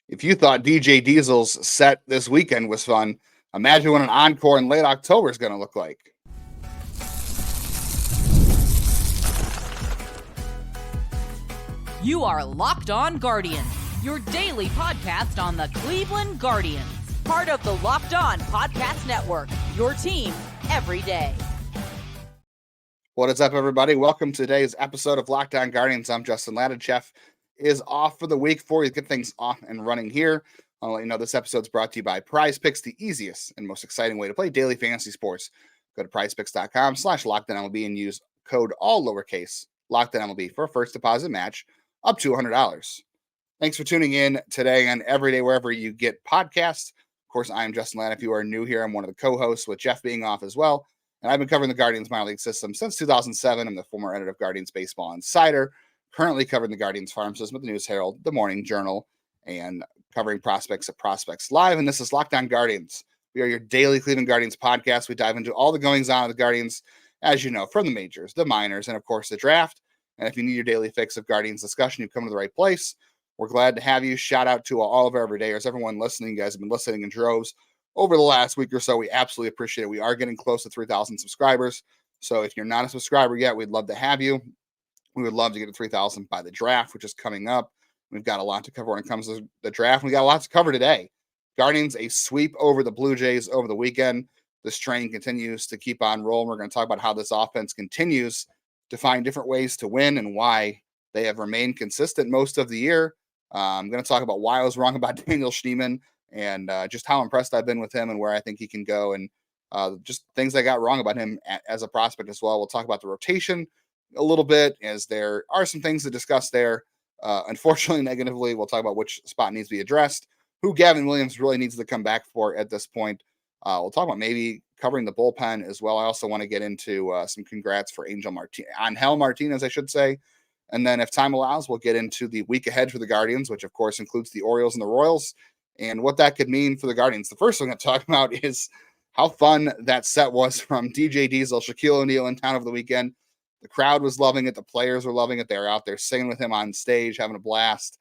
If you thought DJ Diesel's set this weekend was fun, imagine what an Encore in late October is going to look like. You are Locked On Guardians, your daily podcast on the Cleveland Guardians. Part of the Locked On Podcast Network, your team every day. What is up, everybody? Welcome to today's episode of Locked On Guardians. I'm Justin Laddin. Jeff is off for the week. Before we get things off and running here, I'll let you know this episode is brought to you by Prize Picks, the easiest and most exciting way to play daily fantasy sports. Go to prizepicks.com/LockedOnMLB and use code all lowercase LockedOnMLB for a first deposit match up to $100. Thanks for tuning in today and every day wherever you get podcasts. Of course, I am Justin Laddin. If you are new here, I'm one of the co-hosts with Jeff being off as well. And I've been covering the Guardians minor league system since 2007. I'm the former editor of Guardians Baseball Insider, currently covering the Guardians farm system at the News Herald, the Morning Journal, and covering prospects at Prospects Live. And this is Locked On Guardians. We are your daily Cleveland Guardians podcast. We dive into all the goings-on of the Guardians, as you know, from the majors, the minors, and, of course, the draft. And if you need your daily fix of Guardians discussion, you've come to the right place. We're glad to have you. Shout out to all of our everydayers, everyone listening. You guys have been listening in droves over the last week or so. We absolutely appreciate it. We are getting close to 3,000 subscribers. So if you're not a subscriber yet, we'd love to have you. We would love to get to 3,000 by the draft, which is coming up. We've got a lot to cover when it comes to the draft. We got a lot to cover today. Guardians, a sweep over the Blue Jays over the weekend. This train continues to keep on rolling. We're going to talk about how this offense continues to find different ways to win and why they have remained consistent most of the year. I'm going to talk about why I was wrong about Daniel Schneemann and just how impressed I've been with him and where I think he can go, and just things I got wrong about him as a prospect as well. We'll talk about the rotation a little bit, as there are some things to discuss there. Unfortunately, negatively, we'll talk about which spot needs to be addressed, who Gavin Williams really needs to come back for at this point. We'll talk about maybe covering the bullpen as well. I also want to get into some congrats for Angel Martinez, I should say. And then if time allows, we'll get into the week ahead for the Guardians, which of course includes the Orioles and the Royals, and what that could mean for the Guardians. The first thing I'm going to talk about is how fun that set was from DJ Diesel, Shaquille O'Neal in town over the weekend. The crowd was loving it. The players were loving it. They were out there singing with him on stage, having a blast.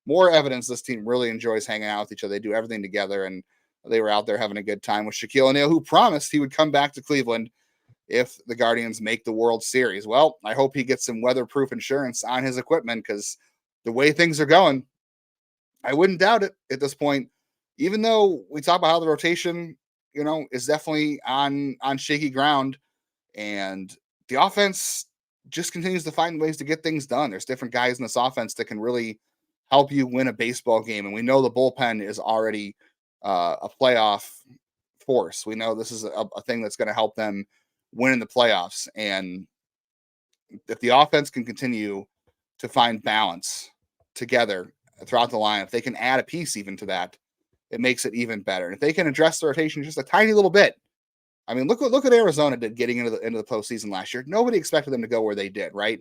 More evidence this team really enjoys hanging out with each other. They do everything together, and they were out there having a good time with Shaquille O'Neal, who promised he would come back to Cleveland if the Guardians make the World Series. Well, I hope he gets some weatherproof insurance on his equipment, because the way things are going, I wouldn't doubt it at this point. Even though we talk about how the rotation, is definitely on shaky ground, and the offense just continues to find ways to get things done. There's different guys in this offense that can really help you win a baseball game. And we know the bullpen is already a playoff force. We know this is a thing that's going to help them win in the playoffs. And if the offense can continue to find balance together throughout the line, if they can add a piece even to that, it makes it even better. And if they can address the rotation just a tiny little bit, I mean, look what Arizona did getting into the postseason last year. Nobody expected them to go where they did, right?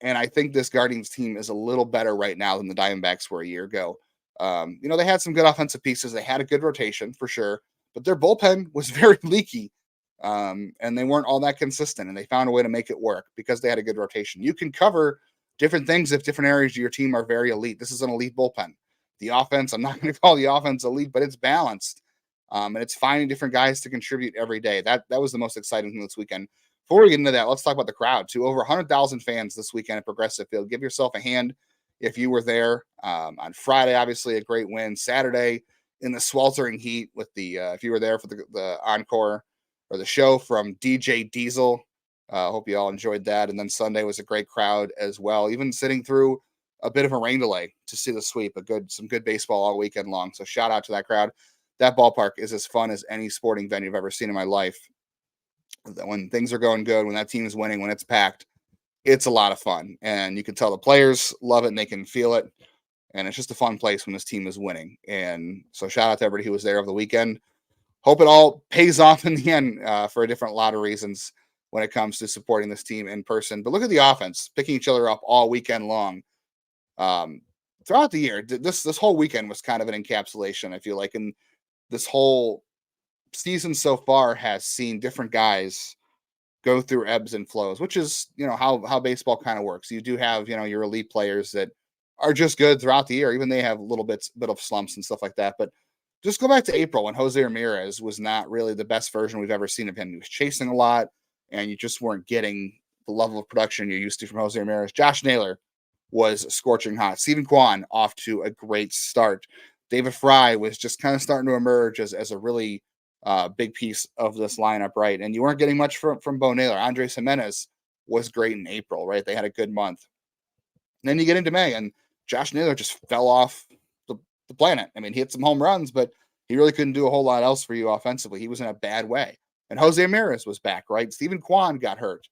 And I think this Guardians team is a little better right now than the Diamondbacks were a year ago. They had some good offensive pieces. They had a good rotation for sure, but their bullpen was very leaky, and they weren't all that consistent. And they found a way to make it work because they had a good rotation. You can cover different things if different areas of your team are very elite. This is an elite bullpen. The offense, I'm not going to call the offense elite, but it's balanced. And it's finding different guys to contribute every day. That was the most exciting thing this weekend. Before we get into that, let's talk about the crowd. To over 100,000 fans this weekend at Progressive Field. Give yourself a hand if you were there. On Friday, obviously a great win. Saturday in the sweltering heat with the if you were there for the encore or the show from DJ Diesel. Hope you all enjoyed that. And then Sunday was a great crowd as well. Even sitting through a bit of a rain delay to see the sweep. Some good baseball all weekend long. So shout out to that crowd. That ballpark is as fun as any sporting venue I've ever seen in my life. When things are going good, when that team is winning, when it's packed, it's a lot of fun. And you can tell the players love it and they can feel it. And it's just a fun place when this team is winning. And so shout out to everybody who was there over the weekend. Hope it all pays off in the end for a different lot of reasons when it comes to supporting this team in person. But look at the offense, picking each other up all weekend long. Throughout the year, this whole weekend was kind of an encapsulation, I feel like. And this whole season so far has seen different guys go through ebbs and flows, which is, how baseball kind of works. You do have, your elite players that are just good throughout the year. Even they have bit of slumps and stuff like that. But just go back to April when Jose Ramirez was not really the best version we've ever seen of him. He was chasing a lot, and you just weren't getting the level of production you're used to from Jose Ramirez. Josh Naylor was scorching hot. Steven Kwan off to a great start. David Fry was just kind of starting to emerge as a really big piece of this lineup, right? And you weren't getting much from Bo Naylor. Andres Jimenez was great in April, right? They had a good month. And then you get into May, and Josh Naylor just fell off the planet. I mean, he hit some home runs, but he really couldn't do a whole lot else for you offensively. He was in a bad way. And Jose Ramirez was back, right? Steven Kwan got hurt.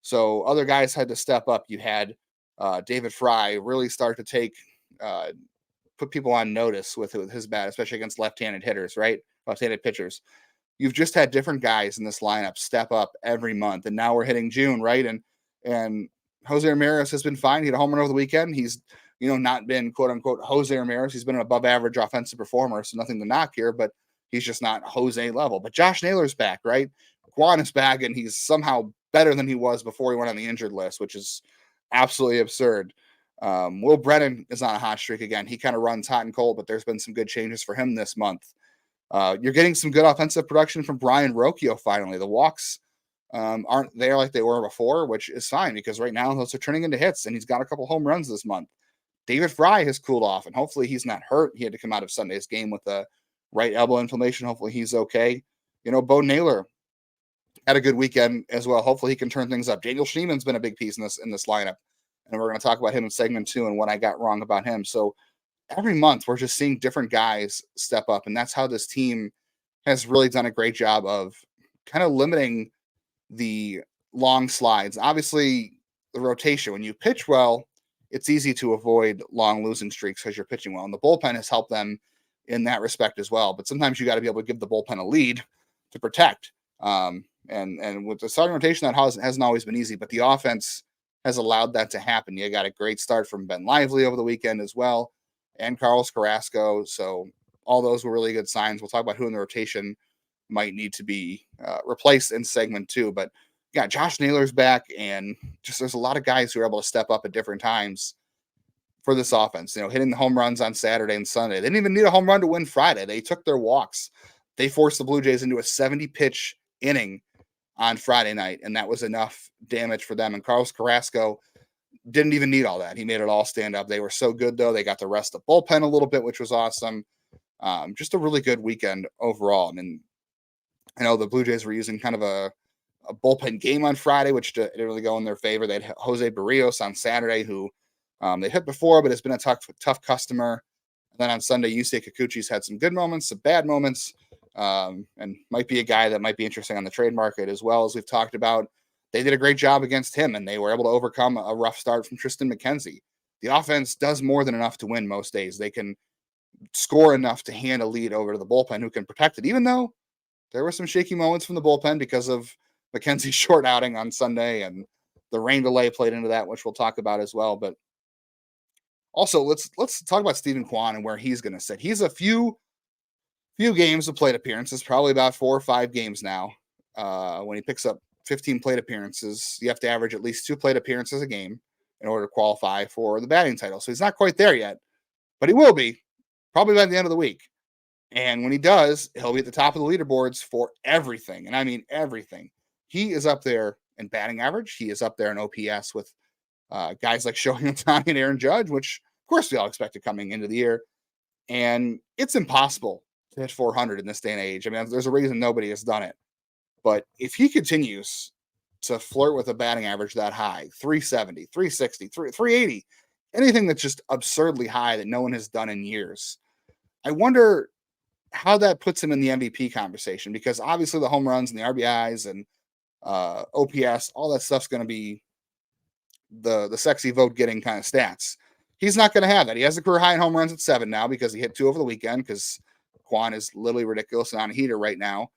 So other guys had to step up. You had David Fry really start to put people on notice with his bat, especially against left-handed hitters, right? Left-handed pitchers. You've just had different guys in this lineup step up every month. And now we're hitting June, right? And Jose Ramirez has been fine. He had a home run over the weekend. He's, not been quote unquote Jose Ramirez. He's been an above average offensive performer. So nothing to knock here, but he's just not Jose level. But Josh Naylor's back, right? Kwan is back, and he's somehow better than he was before he went on the injured list, which is absolutely absurd. Will Brennan is on a hot streak again. He kind of runs hot and cold, but there's been some good changes for him this month. You're getting some good offensive production from Brian Rocchio finally. The walks aren't there like they were before, which is fine because right now those are turning into hits, and he's got a couple home runs this month. David Fry has cooled off, and hopefully he's not hurt. He had to come out of Sunday's game with a right elbow inflammation. Hopefully he's okay. Bo Naylor had a good weekend as well. Hopefully he can turn things up. Daniel Schneemann's been a big piece in this lineup, and we're going to talk about him in segment 2 and what I got wrong about him. So every month we're just seeing different guys step up, and that's how this team has really done a great job of kind of limiting the long slides. Obviously, the rotation, when you pitch well, it's easy to avoid long losing streaks because you're pitching well, and the bullpen has helped them in that respect as well. But sometimes you got to be able to give the bullpen a lead to protect. And with the starting rotation, that hasn't always been easy, but the offense has allowed that to happen. You got a great start from Ben Lively over the weekend as well, and Carlos Carrasco. So all those were really good signs. We'll talk about who in the rotation might need to be replaced in segment 2. But yeah, Josh Naylor's back, and just there's a lot of guys who are able to step up at different times for this offense. Hitting the home runs on Saturday and Sunday. They didn't even need a home run to win Friday. They took their walks. They forced the Blue Jays into a 70-pitch inning on Friday night, and that was enough damage for them. And Carlos Carrasco didn't even need all that. He made it all stand up. They were so good, though. They got to rest the bullpen a little bit, which was awesome. Just a really good weekend overall. And I know the Blue Jays were using kind of a bullpen game on Friday, which didn't really go in their favor. They had Jose Barrios on Saturday, who they hit before, but has been a tough customer. And then on Sunday, Yusei Kikuchi's had some good moments, some bad moments, and might be a guy that might be interesting on the trade market as well, as we've talked about. They did a great job against him, and they were able to overcome a rough start from Triston McKenzie. The offense does more than enough to win most days. They can score enough to hand a lead over to the bullpen, who can protect it, even though there were some shaky moments from the bullpen because of McKenzie's short outing on Sunday, and the rain delay played into that, which we'll talk about as well. But also, let's talk about Steven Kwan and where he's going to sit. He's a few games of plate appearances, probably about 4 or 5 games now. When he picks up 15 plate appearances, you have to average at least 2 plate appearances a game in order to qualify for the batting title. So he's not quite there yet, but he will be probably by the end of the week. And when he does, he'll be at the top of the leaderboards for everything. And I mean everything. He is up there in batting average. He is up there in OPS with guys like Shohei Ohtani and Aaron Judge, which of course we all expected coming into the year. And it's impossible to hit 400 in this day and age. I mean, there's a reason nobody has done it. But if he continues to flirt with a batting average that high, 370, 360, 380, anything that's just absurdly high that no one has done in years, I wonder how that puts him in the MVP conversation, because obviously the home runs and the RBIs and OPS, all that stuff's going to be the sexy vote getting kind of stats. He's not going to have that. He has a career high in home runs at 7 now because he hit 2 over the weekend, because Kwan is literally ridiculous and on a heater right now.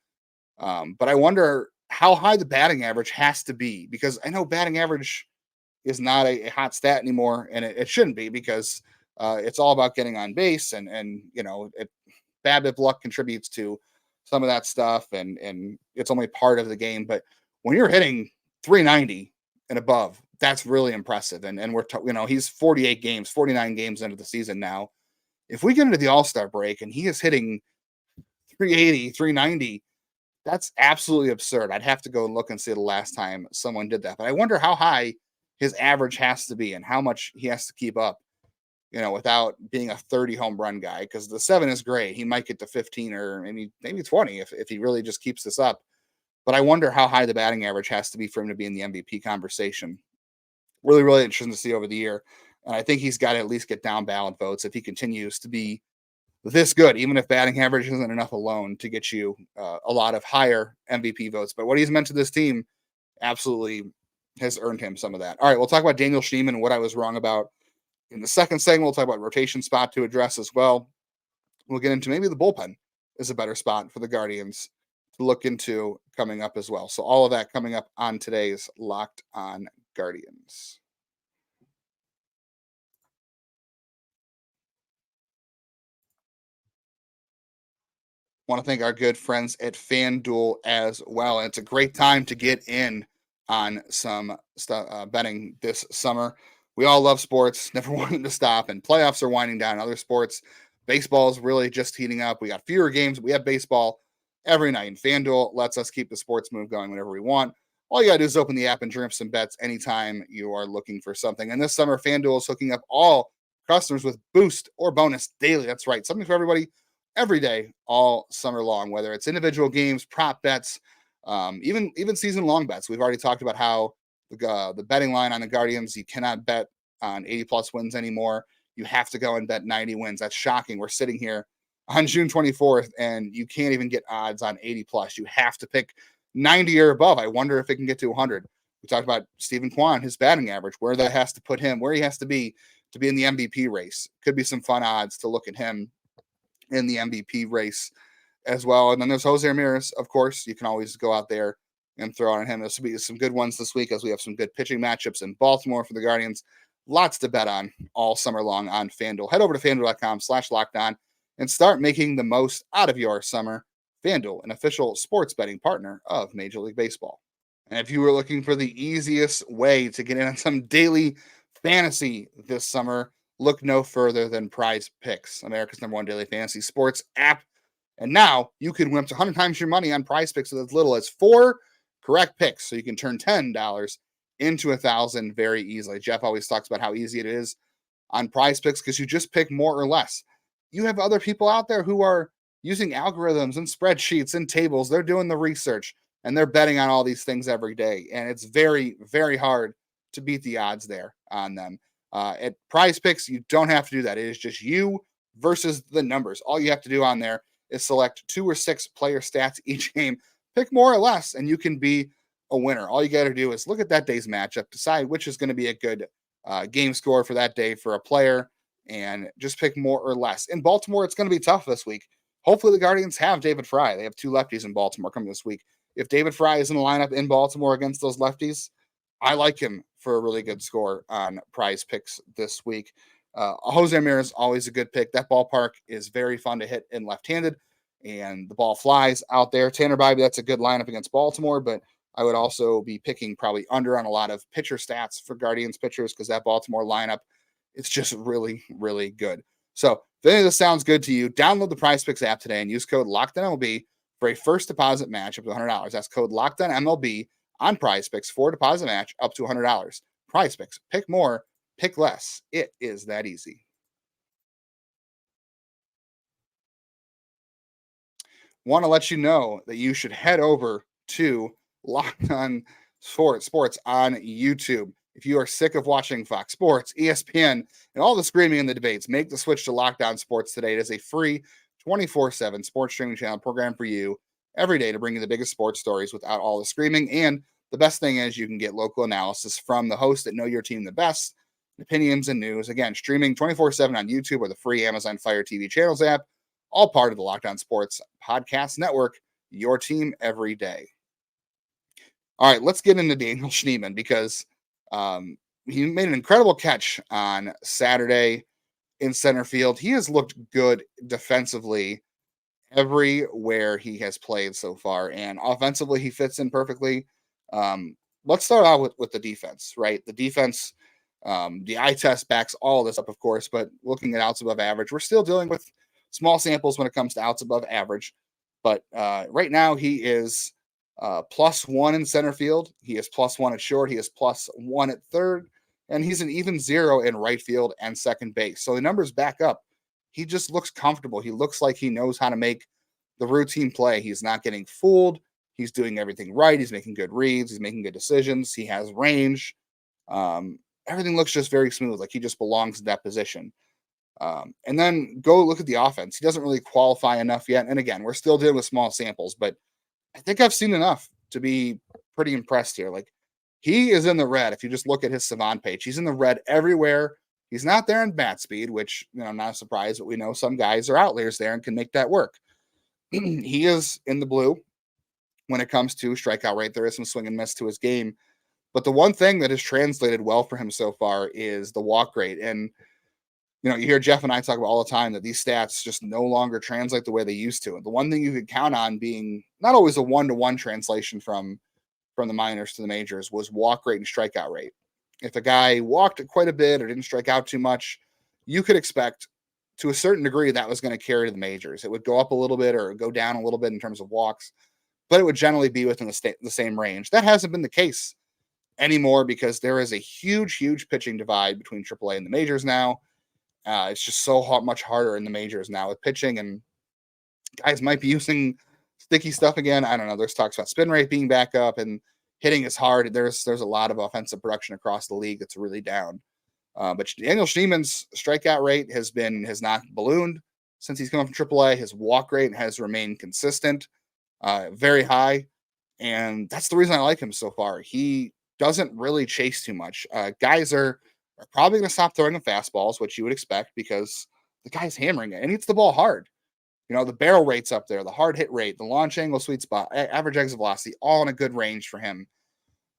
But I wonder how high the batting average has to be, because I know batting average is not a hot stat anymore, and it shouldn't be, because it's all about getting on base, and BABIP luck contributes to some of that stuff, and it's only part of the game. But when you're hitting 390 and above, that's really impressive. And he's 48 games, 49 games into the season now. If we get into the All-Star break and he is hitting 380, 390, that's absolutely absurd. I'd have to go and look and see the last time someone did that. But I wonder how high his average has to be and how much he has to keep up, without being a 30 home run guy, because the 7 is great. He might get to 15 or maybe 20 if he really just keeps this up. But I wonder how high the batting average has to be for him to be in the MVP conversation. Really, really interesting to see over the year. And I think he's got to at least get down ballot votes if he continues to be this good, even if batting average isn't enough alone to get you a lot of higher MVP votes. But what he's meant to this team absolutely has earned him some of that. All right, we'll talk about Daniel Schneemann and what I was wrong about in the second segment. We'll talk about rotation spot to address as well. We'll get into maybe the bullpen is a better spot for the Guardians to look into coming up as well. So all of that coming up on today's Locked On Guardians. Want to thank our good friends at FanDuel as well. And it's a great time to get in on some betting this summer. We all love sports, never wanting to stop, and playoffs are winding down. Other sports, baseball is really just heating up. We got fewer games. We have baseball every night, and FanDuel lets us keep the sports move going whenever we want. All you got to do is open the app and dream up some bets anytime you are looking for something. And this summer, FanDuel is hooking up all customers with boost or bonus daily. That's right, something for everybody every day, all summer long, whether it's individual games, prop bets, even season long bets. We've already talked about how the betting line on the Guardians, you cannot bet on 80 plus wins anymore. You have to go and bet 90 wins. That's shocking. We're sitting here on June 24th and you can't even get odds on 80 plus. You have to pick 90 or above. I wonder if it can get to 100. We talked about Stephen Kwan, his batting average, where that has to put him, where he has to be in the MVP race. Could be some fun odds to look at him in the MVP race as well. And then there's Jose Ramirez, of course. You can always go out there and throw on him. This will be some good ones this week as we have some good pitching matchups in Baltimore for the Guardians. Lots to bet on all summer long on FanDuel. Head over to FanDuel.com/lockedon and start making the most out of your summer. FanDuel, an official sports betting partner of Major League Baseball. And if you were looking for the easiest way to get in on some daily fantasy this summer, look no further than Prize Picks, America's #1 daily fantasy sports app. And now you can win up to 100 times your money on Prize Picks with as little as 4 correct picks. So you can turn $10 into $1,000 very easily. Jeff always talks about how easy it is on Prize Picks because you just pick more or less. You have other people out there who are using algorithms and spreadsheets and tables. They're doing the research and they're betting on all these things every day. And it's very, very hard to beat the odds there on them. At Prize Picks, you don't have to do that. It is just you versus the numbers. All you have to do on there is select 2 or 6 player stats each game, pick more or less, and you can be a winner. All you got to do is look at that day's matchup, decide which is going to be a good game score for that day for a player, and just pick more or less. In Baltimore, it's going to be tough this week. Hopefully the Guardians have David Fry. They have 2 lefties in Baltimore coming this week. If David Fry is in the lineup in Baltimore against those lefties, I like him for a really good score on Prize Picks this week. Jose Ramirez, always a good pick. That ballpark is very fun to hit in left-handed, and the ball flies out there. Tanner Bybee, that's a good lineup against Baltimore, but I would also be picking probably under on a lot of pitcher stats for Guardians pitchers because that Baltimore lineup, it's just really, really good. So if any of this sounds good to you, download the Prize Picks app today and use code LOCKEDONMLB for a first deposit match up to $100. That's code LOCKEDONMLB on Prize Picks for a deposit match up to $100. Prize Picks, pick more, pick less. It is that easy. Want to let you know that you should head over to Locked On Sports on YouTube. If you are sick of watching Fox Sports, ESPN, and all the screaming in the debates, make the switch to Locked On Sports today. It is a free 24/7 sports streaming channel program for you every day to bring you the biggest sports stories without all the screaming. And the best thing is you can get local analysis from the hosts that know your team the best, opinions and news. Again, streaming 24/7 on YouTube or the free Amazon Fire TV channels app, all part of the Locked On Sports podcast network, your team every day. All right, let's get into Daniel Schneemann because he made an incredible catch on Saturday in center field. He has looked good defensively everywhere he has played so far, and offensively he fits in perfectly. let's start out with the defense, right? The defense, the eye test backs all this up, of course, but looking at outs above average, we're still dealing with small samples when it comes to outs above average. But right now, he is +1 in center field. He is +1 at short. He is +1 at third. And he's an even 0 in right field and second base. So the numbers back up. He just looks comfortable. He looks like he knows how to make the routine play. He's not getting fooled. He's doing everything right. He's making good reads. He's making good decisions. He has range. Everything looks just very smooth. Like he just belongs in that position. And then go look at the offense. He doesn't really qualify enough yet. And again, we're still dealing with small samples, but I think I've seen enough to be pretty impressed here. Like he is in the red. If you just look at his Savant page, he's in the red everywhere. He's not there in bat speed, which, not a surprise, but we know some guys are outliers there and can make that work. He is in the blue when it comes to strikeout rate. There is some swing and miss to his game. But the one thing that has translated well for him so far is the walk rate. And, you hear Jeff and I talk about all the time that these stats just no longer translate the way they used to. And the one thing you could count on being not always a one-to-one translation from the minors to the majors was walk rate and strikeout rate. If a guy walked quite a bit or didn't strike out too much, you could expect to a certain degree that was going to carry to the majors. It would go up a little bit or go down a little bit in terms of walks, but it would generally be within the same range. That hasn't been the case anymore because there is a huge pitching divide between AAA and the majors now. It's just so much harder in the majors now with pitching, and guys might be using sticky stuff again. I don't know. There's talks about spin rate being back up and hitting is hard. There's a lot of offensive production across the league that's really down. But Daniel Schneemann's strikeout rate has not ballooned since he's come from AAA. His walk rate has remained consistent, very high, and that's the reason I like him so far. He doesn't really chase too much. Guys are probably going to stop throwing him fastballs, which you would expect because the guy's hammering it and hits the ball hard. The barrel rate's up there, the hard hit rate, the launch angle, sweet spot, average exit velocity, all in a good range for him.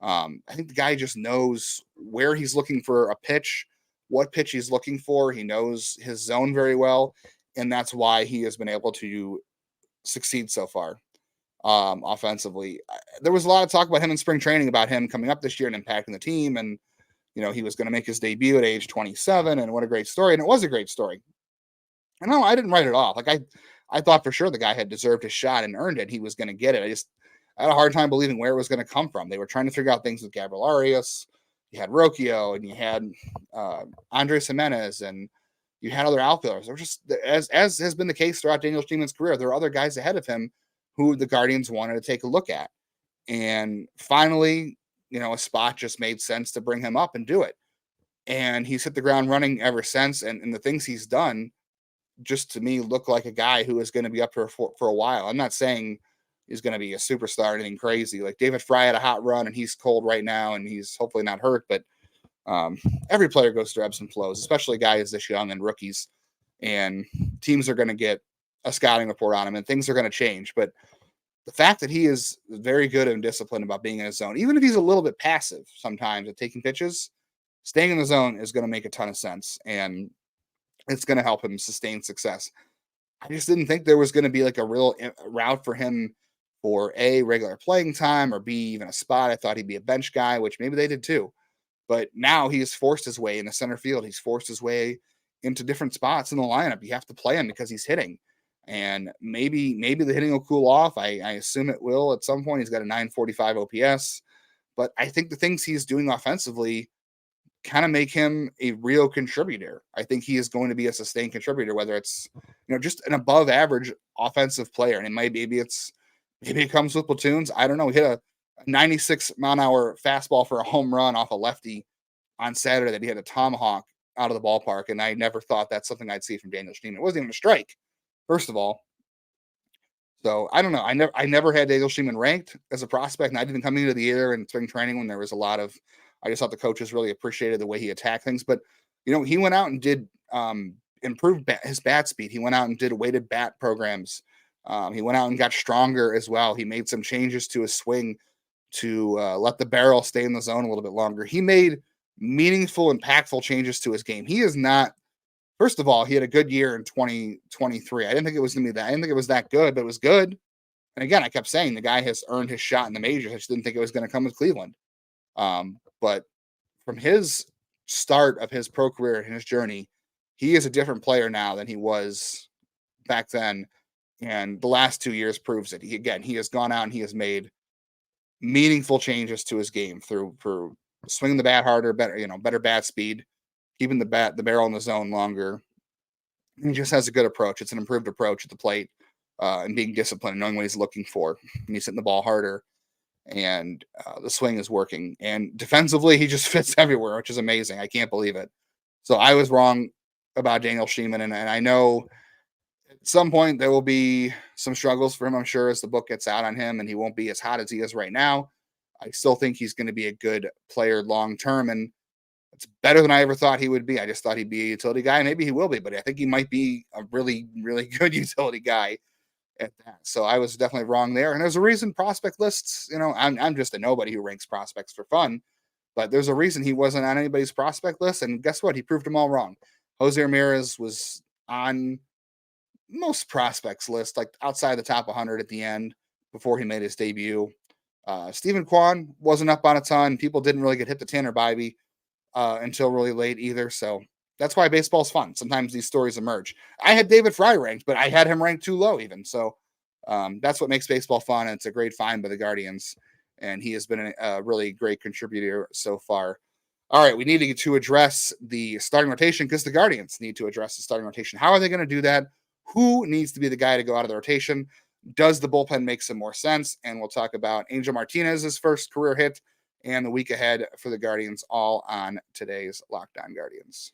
I think the guy just knows where he's looking for a pitch, what pitch he's looking for. He knows his zone very well, and that's why he has been able to succeed so far offensively. There was a lot of talk about him in spring training, about him coming up this year and impacting the team, and he was going to make his debut at age 27, and what a great story. And it was a great story. And no, I didn't write it off. Like I thought for sure the guy had deserved his shot and earned it. He was going to get it. I had a hard time believing where it was going to come from. They were trying to figure out things with Gabriel Arias. You had Rocchio, and you had Andres Jimenez, and you had other outfielders. There were just, as has been the case throughout Daniel Schneemann's career, there are other guys ahead of him who the Guardians wanted to take a look at. And finally, a spot just made sense to bring him up and do it. And he's hit the ground running ever since. And the things he's done just to me look like a guy who is going to be up for a while. I'm not saying he's going to be a superstar or anything crazy. Like David Fry had a hot run and he's cold right now and he's hopefully not hurt, but every player goes through ebbs and flows, especially guys this young and rookies, and teams are going to get a scouting report on him and things are going to change. But the fact that he is very good and disciplined about being in his zone, even if he's a little bit passive sometimes at taking pitches, staying in the zone is going to make a ton of sense. And it's going to help him sustain success. I just didn't think there was going to be like a real route for him for A, regular playing time, or B, even a spot. I thought he'd be a bench guy, which maybe they did too. But now he has forced his way in the center field. He's forced his way into different spots in the lineup. You have to play him because he's hitting. And maybe the hitting will cool off. I assume it will at some point. He's got a 945 OPS. But I think the things he's doing offensively kind of make him a real contributor. I think he is going to be a sustained contributor, whether it's, just an above average offensive player. And maybe it comes with platoons. I don't know. He hit a 96 mile an hour fastball for a home run off a lefty on Saturday that he had a tomahawk out of the ballpark. And I never thought that's something I'd see from Daniel Schneemann. It wasn't even a strike, first of all. So I don't know. I never had Daniel Schneemann ranked as a prospect, and I didn't come into the year in spring training when there was a lot of, I just thought the coaches really appreciated the way he attacked things. But, he went out and did improve his bat speed. He went out and did weighted bat programs. He went out and got stronger as well. He made some changes to his swing to let the barrel stay in the zone a little bit longer. He made meaningful, impactful changes to his game. He is not, first of all, he had a good year in 2023. I didn't think it was going to be that. I didn't think it was that good, but it was good. And again, I kept saying the guy has earned his shot in the majors. I just didn't think it was going to come with Cleveland. But from his start of his pro career and his journey, he is a different player now than he was back then. And the last 2 years proves it. He has gone out and he has made meaningful changes to his game through swinging the bat harder, better bat speed, keeping the barrel in the zone longer. He just has a good approach. It's an improved approach at the plate, and being disciplined and knowing what he's looking for. And he's hitting the ball harder, and the swing is working. And defensively, he just fits everywhere, which is amazing. I can't believe it. So I was wrong about Daniel Schneemann, and I know at some point there will be some struggles for him, I'm sure, as the book gets out on him, and he won't be as hot as he is right now. I still think he's going to be a good player long term, and it's better than I ever thought he would be. I just thought he'd be a utility guy. Maybe he will be, but I think he might be a really, really good utility guy at that. So I was definitely wrong there. And there's a reason prospect lists, I'm just a nobody who ranks prospects for fun, but there's a reason he wasn't on anybody's prospect list. And guess what? He proved them all wrong. Jose Ramirez was on most prospects list, like outside the top 100 at the end before he made his debut. Stephen Kwan wasn't up on a ton. People didn't really get hit to Tanner Bybee until really late either. So that's why baseball's fun. Sometimes these stories emerge. I had David Fry ranked, but I had him ranked too low even. So that's what makes baseball fun. And it's a great find by the Guardians. And he has been a really great contributor so far. All right, we need to address the starting rotation because the Guardians need to address the starting rotation. How are they going to do that? Who needs to be the guy to go out of the rotation? Does the bullpen make some more sense? And we'll talk about Angel Martinez's first career hit and the week ahead for the Guardians, all on today's Locked On Guardians.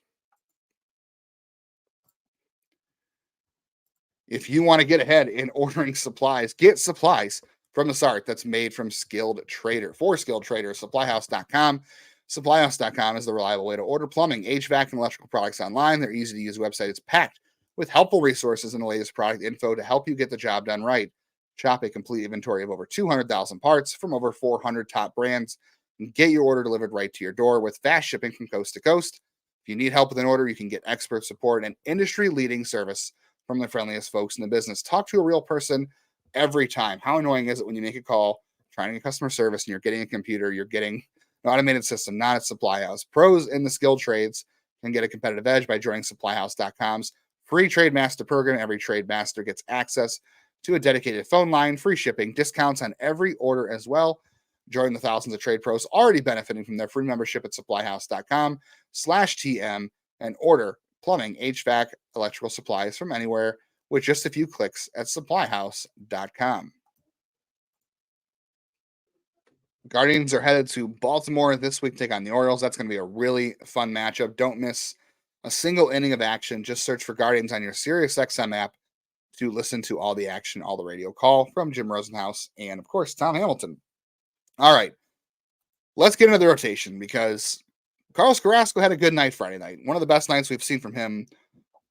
If you want to get ahead in ordering supplies, get supplies from the start that's made from Skilled Trader. For Skilled Traders, supplyhouse.com. Supplyhouse.com is the reliable way to order plumbing, HVAC, and electrical products online. Their easy-to-use website is packed with helpful resources and the latest product info to help you get the job done right. Shop a complete inventory of over 200,000 parts from over 400 top brands and get your order delivered right to your door with fast shipping from coast to coast. If you need help with an order, you can get expert support and industry-leading service from the friendliest folks in the business. Talk to a real person every time. How annoying is it when you make a call, trying to get customer service, and you're getting a computer, you're getting an automated system, not at Supply House. Pros in the skilled trades can get a competitive edge by joining supplyhouse.com's free Trade Master program. Every Trade Master gets access to a dedicated phone line, free shipping, discounts on every order as well. Join the thousands of trade pros already benefiting from their free membership at supplyhouse.com/TM and order plumbing, HVAC, electrical supplies from anywhere with just a few clicks at supplyhouse.com. Guardians are headed to Baltimore this week to take on the Orioles. That's going to be a really fun matchup. Don't miss a single inning of action. Just search for Guardians on your SiriusXM app to listen to all the action, all the radio call from Jim Rosenhaus and, of course, Tom Hamilton. All right, let's get into the rotation because Carlos Carrasco had a good night Friday night. One of the best nights we've seen from him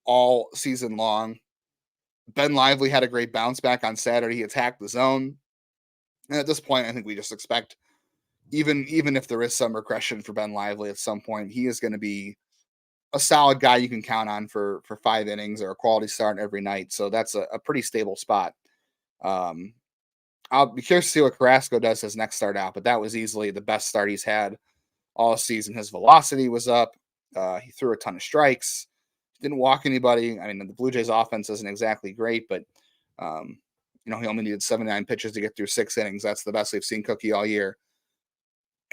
all season long. Ben Lively had a great bounce back on Saturday. He attacked the zone. And at this point, I think we just expect, even if there is some regression for Ben Lively at some point, he is going to be a solid guy you can count on for 5 innings or a quality start every night. So that's a pretty stable spot. I'll be curious to see what Carrasco does his next start out, but that was easily the best start he's had all season. His velocity was up. He threw a ton of strikes. Didn't walk anybody. I mean, the Blue Jays offense isn't exactly great, but he only needed 79 pitches to get through 6 innings. That's the best we've seen Cookie all year.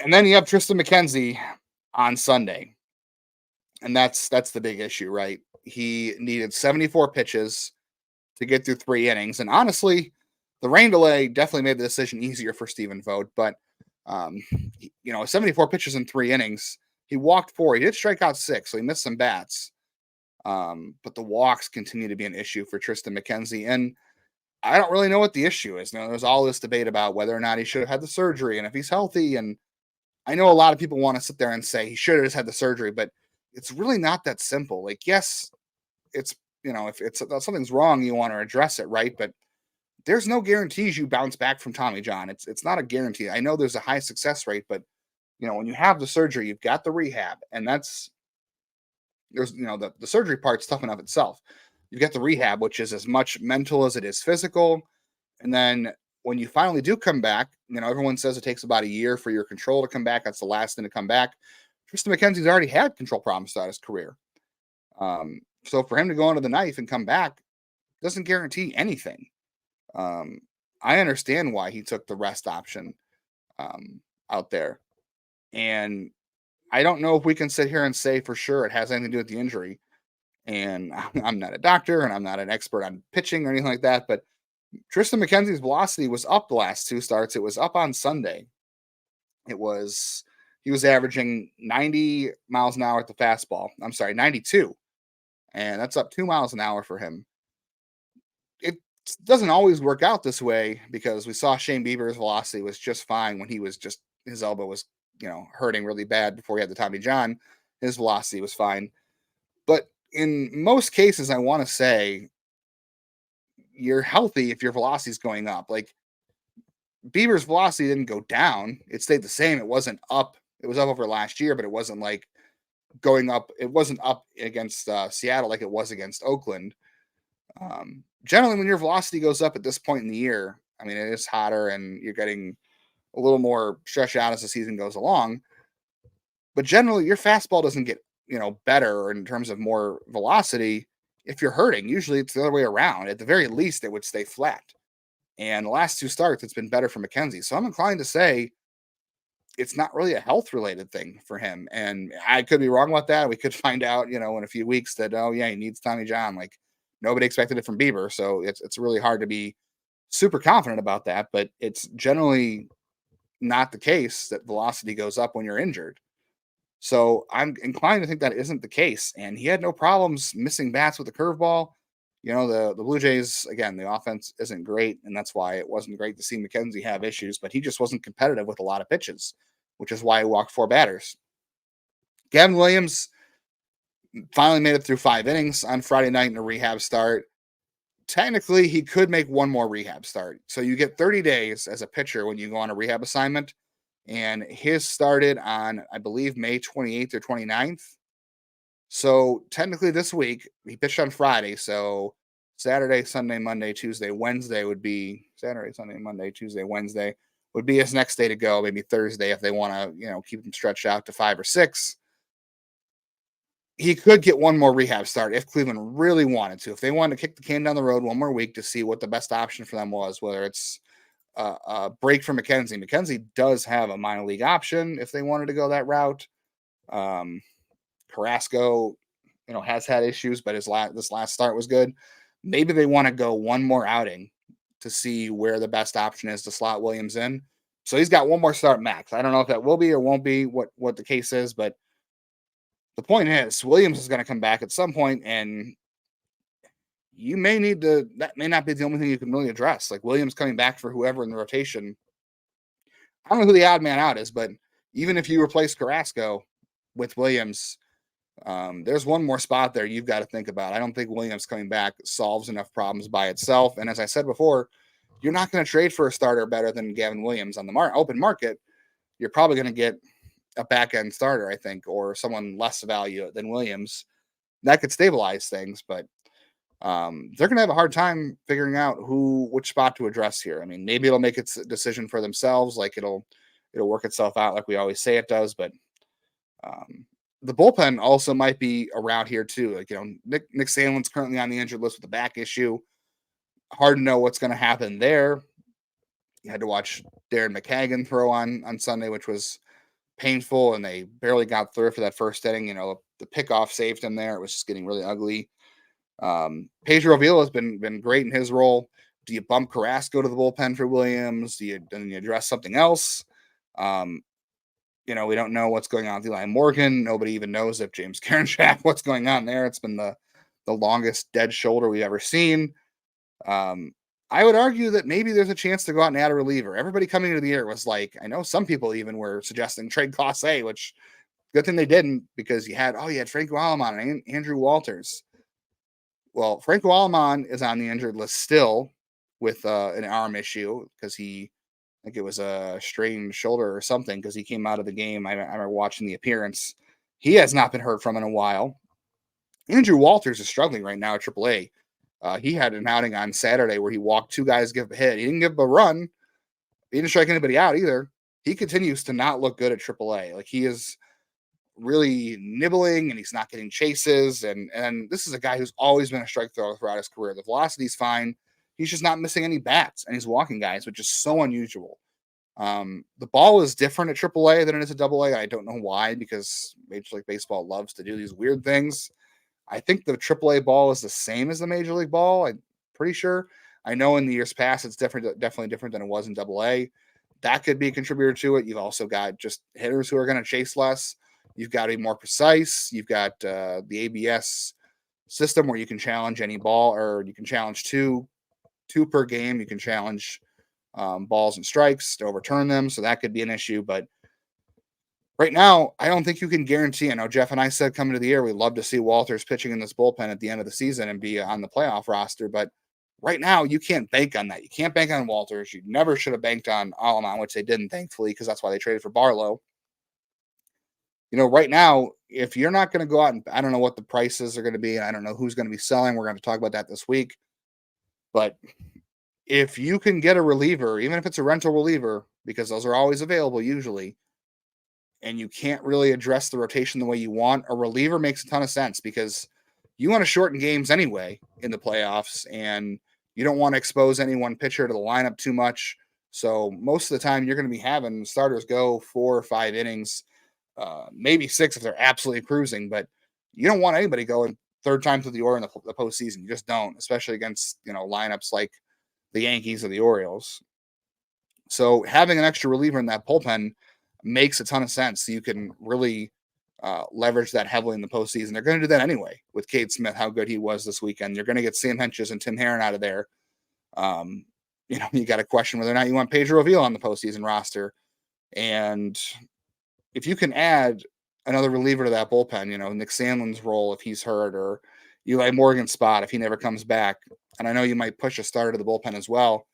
And then you have Triston McKenzie on Sunday. And that's the big issue, right? He needed 74 pitches to get through 3 innings. And honestly, the rain delay definitely made the decision easier for Stephen Vogt. But, 74 pitches in 3 innings. He walked 4. He did strike out 6, so he missed some bats. But the walks continue to be an issue for Triston McKenzie. And I don't really know what the issue is. There's all this debate about whether or not he should have had the surgery and if he's healthy. And I know a lot of people want to sit there and say he should have just had the surgery, but it's really not that simple. Like, yes, it's, if something's wrong, you want to address it, right? But there's no guarantees you bounce back from Tommy John. It's not a guarantee. I know there's a high success rate, but when you have the surgery, you've got the rehab, and there's the surgery part's tough enough itself. You've got the rehab, which is as much mental as it is physical, and then when you finally do come back, everyone says it takes about a year for your control to come back. That's the last thing to come back. Triston McKenzie's already had control problems throughout his career. So for him to go under the knife and come back doesn't guarantee anything. I understand why he took the rest option out there. And I don't know if we can sit here and say for sure it has anything to do with the injury. And I'm not a doctor and I'm not an expert on pitching or anything like that, but Triston McKenzie's velocity was up the last two starts. It was up on Sunday. He was averaging 90 miles an hour at the fastball. I'm sorry, 92. And that's up 2 miles an hour for him. It doesn't always work out this way because we saw Shane Bieber's velocity was just fine when he was just, his elbow was, hurting really bad before he had the Tommy John. His velocity was fine. But in most cases, I want to say you're healthy if your velocity is going up. Like Bieber's velocity didn't go down. It stayed the same. It wasn't up. It was up over last year, but it wasn't like going up. It wasn't up against Seattle like it was against Oakland. Generally, when your velocity goes up at this point in the year, I mean, it is hotter and you're getting a little more stretched out as the season goes along. But generally, your fastball doesn't get, better in terms of more velocity if you're hurting. Usually it's the other way around. At the very least, it would stay flat. And the last two starts, it's been better for McKenzie. So I'm inclined to say it's not really a health-related thing for him. And I could be wrong about that. We could find out, in a few weeks that, oh, yeah, he needs Tommy John. Like, nobody expected it from Bieber. So it's really hard to be super confident about that. But it's generally not the case that velocity goes up when you're injured. So I'm inclined to think that isn't the case. And he had no problems missing bats with the curveball. The Blue Jays, again, the offense isn't great, and that's why it wasn't great to see McKenzie have issues, but he just wasn't competitive with a lot of pitches, which is why he walked 4 batters. Gavin Williams finally made it through 5 innings on Friday night in a rehab start. Technically, he could make one more rehab start. So you get 30 days as a pitcher when you go on a rehab assignment. And his started on, I believe, May 28th or 29th. So technically this week, he pitched on Friday. So Saturday, Sunday, Monday, Tuesday, Wednesday would be Saturday, Sunday, Monday, Tuesday, Wednesday would be his next day to go. Maybe Thursday if they want to, keep him stretched out to 5 or 6. He could get one more rehab start if Cleveland really wanted to. If they wanted to kick the can down the road one more week to see what the best option for them was, whether it's a break for McKenzie. McKenzie does have a minor league option if they wanted to go that route. Carrasco, has had issues, but this last start was good. Maybe they want to go one more outing to see where the best option is to slot Williams in. So he's got one more start max. I don't know if that will be or won't be what the case is, but the point is Williams is going to come back at some point, and you may need to, that may not be the only thing you can really address. Like Williams coming back for whoever in the rotation. I don't know who the odd man out is, but even if you replace Carrasco with Williams, there's one more spot there you've got to think about. I don't think Williams coming back solves enough problems by itself. And as I said before, you're not going to trade for a starter better than Gavin Williams on the open market. You're probably going to get a back-end starter, I think, or someone less value than Williams. That could stabilize things, but they're going to have a hard time figuring out which spot to address here. I mean, maybe it'll make its decision for themselves. Like it'll work itself out like we always say it does. But the bullpen also might be around here too. Like, Nick Salen's currently on the injured list with a back issue. Hard to know what's going to happen there. You had to watch Darren McKagan throw on Sunday, which was painful, and they barely got through for that first inning. The pickoff saved him there. It was just getting really ugly. Pedro Avila has been great in his role. Do you bump Carrasco to the bullpen for Williams? Then you address something else? We don't know what's going on with Eli Morgan. Nobody even knows if James Karinchak, what's going on there. It's been the longest dead shoulder we've ever seen. I would argue that maybe there's a chance to go out and add a reliever. Everybody coming into the year was like, I know some people even were suggesting trade Clase, which good thing they didn't, because you had Franco Alomar and Andrew Walters. Well, Franco Alomar is on the injured list still with an arm issue because I think it was a strained shoulder or something, because he came out of the game. I remember watching the appearance. He has not been heard from in a while. Andrew Walters is struggling right now at AAA. He had an outing on Saturday where he walked 2 guys, give up a hit. He didn't give up a run, He didn't strike anybody out either. He continues to not look good at AAA. Like, he is really nibbling and he's not getting chases. And this is a guy who's always been a strike thrower throughout his career. The velocity's fine. He's just not missing any bats and he's walking guys, which is so unusual. The ball is different at AAA than it is at AA. I don't know why, because Major League Baseball loves to do these weird things. I think the AAA ball is the same as the Major League ball. I'm pretty sure. I know in the years past it's definitely different than it was in AA. That could be a contributor to it. You've also got just hitters who are going to chase less. You've got to be more precise. You've got the ABS system where you can challenge any ball, or you can challenge two per game. You can challenge balls and strikes to overturn them. So that could be an issue. But right now, I don't think you can guarantee. I know Jeff and I said coming to the year, we'd love to see Walters pitching in this bullpen at the end of the season and be on the playoff roster. But right now, you can't bank on that. You can't bank on Walters. You never should have banked on Alomar, which they didn't, thankfully, because that's why they traded for Barlow. Right now, if you're not going to go out and I don't know what the prices are going to be, and I don't know who's going to be selling. We're going to talk about that this week. But if you can get a reliever, even if it's a rental reliever, because those are always available usually, and you can't really address the rotation the way you want, a reliever makes a ton of sense because you want to shorten games anyway in the playoffs, and you don't want to expose any one pitcher to the lineup too much. So most of the time you're going to be having starters go 4 or 5 innings, maybe 6 if they're absolutely cruising, but you don't want anybody going third time through the order in the postseason. You just don't, especially against, lineups like the Yankees or the Orioles. So having an extra reliever in that bullpen makes a ton of sense. So you can really leverage that heavily in the postseason. They're going to do that anyway with Cade Smith, how good he was this weekend. You're going to get Sam Henches and Tim Herron out of there. You got to question whether or not you want Pedro Avila on the postseason roster. And if you can add another reliever to that bullpen, Nick Sandlin's role if he's hurt, or Eli Morgan's spot if he never comes back. And I know you might push a starter to the bullpen as well,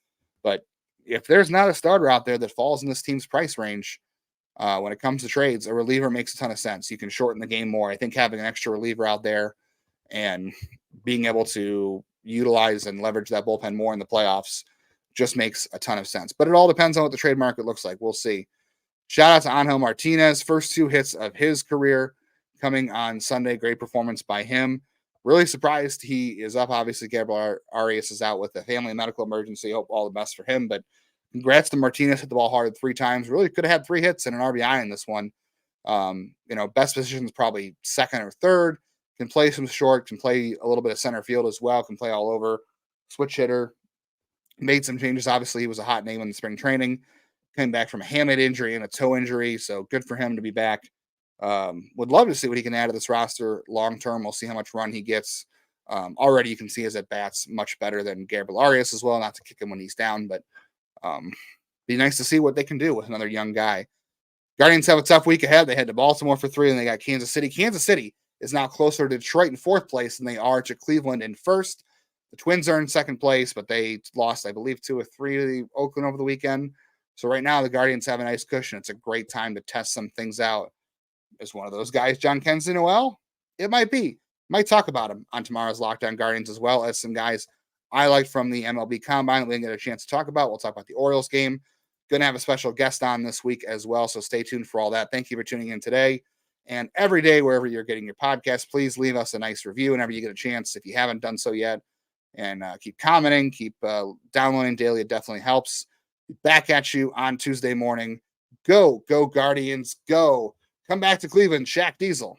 but if there's not a starter out there that falls in this team's price range, when it comes to trades, a reliever makes a ton of sense. You can shorten the game more. I think having an extra reliever out there and being able to utilize and leverage that bullpen more in the playoffs just makes a ton of sense. But it all depends on what the trade market looks like. We'll see. Shout out to Angel Martinez. First 2 hits of his career coming on Sunday. Great performance by him. Really surprised he is up. Obviously, Gabriel Arias is out with a family medical emergency. Hope all the best for him. But congrats to Martinez. Hit the ball hard 3 times. Really could have had 3 hits and an RBI in this one. Best position is probably second or third. Can play some short. Can play a little bit of center field as well. Can play all over. Switch hitter. Made some changes. Obviously, he was a hot name in the spring training. Came back from a hamate injury and a toe injury, so good for him to be back. Would love to see what he can add to this roster long term. We'll see how much run he gets. Already you can see his at-bats much better than Gabriel Arias as well, not to kick him when he's down, but be nice to see what they can do with another young guy. Guardians have a tough week ahead. They head to Baltimore for 3, and they got Kansas City. Kansas City is now closer to Detroit in 4th place than they are to Cleveland in 1st. The Twins are in 2nd place, but they lost, I believe, 2 or 3 to Oakland over the weekend. So right now the Guardians have a nice cushion. It's a great time to test some things out. Is one of those guys John Kenzie Noel? It might be. Might talk about him on tomorrow's Lockdown Guardians, as well as some guys I liked from the MLB Combine that we didn't get a chance to talk about. We'll talk about the Orioles game. Going to have a special guest on this week as well, so stay tuned for all that. Thank you for tuning in today. And every day, wherever you're getting your podcast, please leave us a nice review whenever you get a chance if you haven't done so yet. And keep commenting, keep downloading daily. It definitely helps. Back at you on Tuesday morning. Go Guardians, go. Come back to Cleveland, Shaq Diesel.